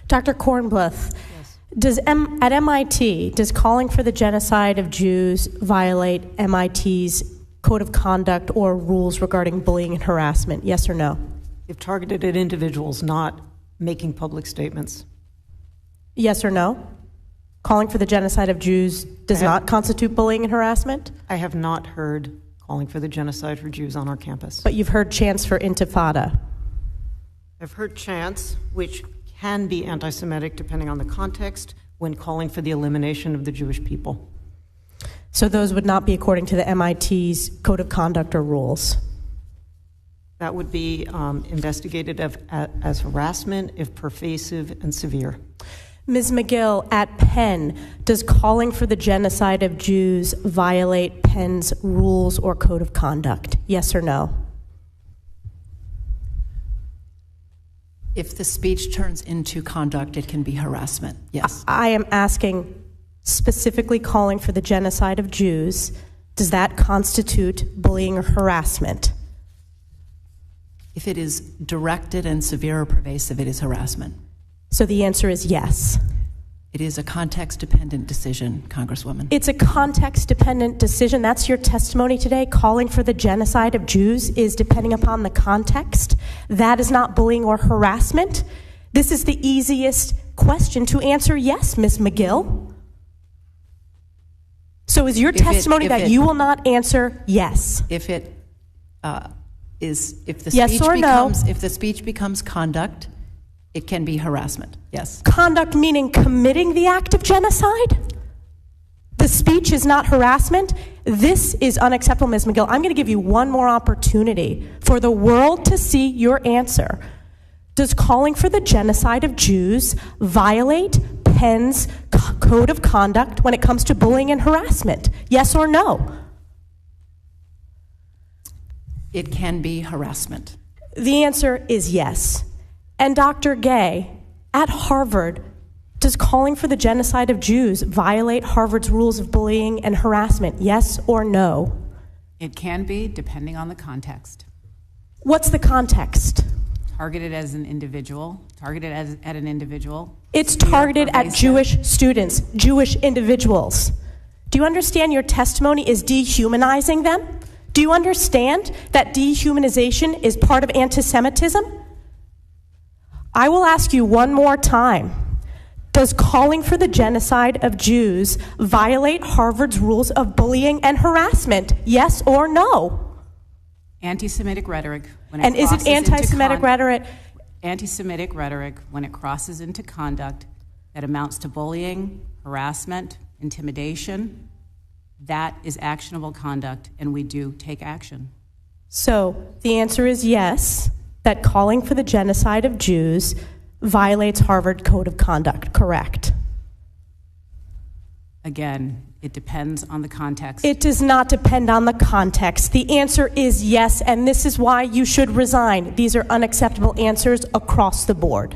Dr. Kornbluth, Yes. at MIT, does calling for the genocide of Jews violate MIT's code of conduct or rules regarding bullying and harassment? Yes or no? If targeted at individuals, not making public statements. Yes or no? Calling for the genocide of Jews does not constitute bullying and harassment? I have not heard calling for the genocide for Jews on our campus. But you've heard chants for intifada. I've heard chants, which can be anti-Semitic depending on the context, when calling for the elimination of the Jewish people. So those would not be according to the MIT's code of conduct or rules? That would be investigated as harassment if pervasive and severe. Ms. Magill, at Penn, does calling for the genocide of Jews violate Penn's rules or code of conduct? Yes or no? If the speech turns into conduct, it can be harassment, yes. I am asking specifically calling for the genocide of Jews. Does that constitute bullying or harassment? If it is directed and severe or pervasive, it is harassment. So the answer is yes. It is a context-dependent decision, Congresswoman. It's a context-dependent decision. That's your testimony today. Calling for the genocide of Jews is depending upon the context. That is not bullying or harassment. This is the easiest question to answer yes, Ms. Magill. So is your testimony that you will not answer yes? If it if the yes speech or becomes no? if the speech becomes conduct, it can be harassment. Yes. Conduct meaning committing the act of genocide? The speech is not harassment? This is unacceptable, Ms. Magill. I'm going to give you one more opportunity for the world to see your answer. Does calling for the genocide of Jews violate Penn's code of conduct when it comes to bullying and harassment? Yes or no? It can be harassment. The answer is yes. And Dr. Gay, at Harvard, does calling for the genocide of Jews violate Harvard's rules of bullying and harassment? Yes or no? It can be, depending on the context. What's the context? Targeted as an individual, at an individual. It's targeted at Jewish students, Jewish individuals. Do you understand your testimony is dehumanizing them? Do you understand that dehumanization is part of anti-Semitism? I will ask you one more time. Does calling for the genocide of Jews violate Harvard's rules of bullying and harassment? Yes or no? Anti-Semitic rhetoric. And is it anti-Semitic rhetoric? Anti-Semitic rhetoric, when it crosses into conduct that amounts to bullying, harassment, intimidation, that is actionable conduct, and we do take action. So the answer is yes, that calling for the genocide of Jews violates Harvard Code of Conduct, correct? Again, it depends on the context. It does not depend on the context. The answer is yes, and this is why you should resign. These are unacceptable answers across the board.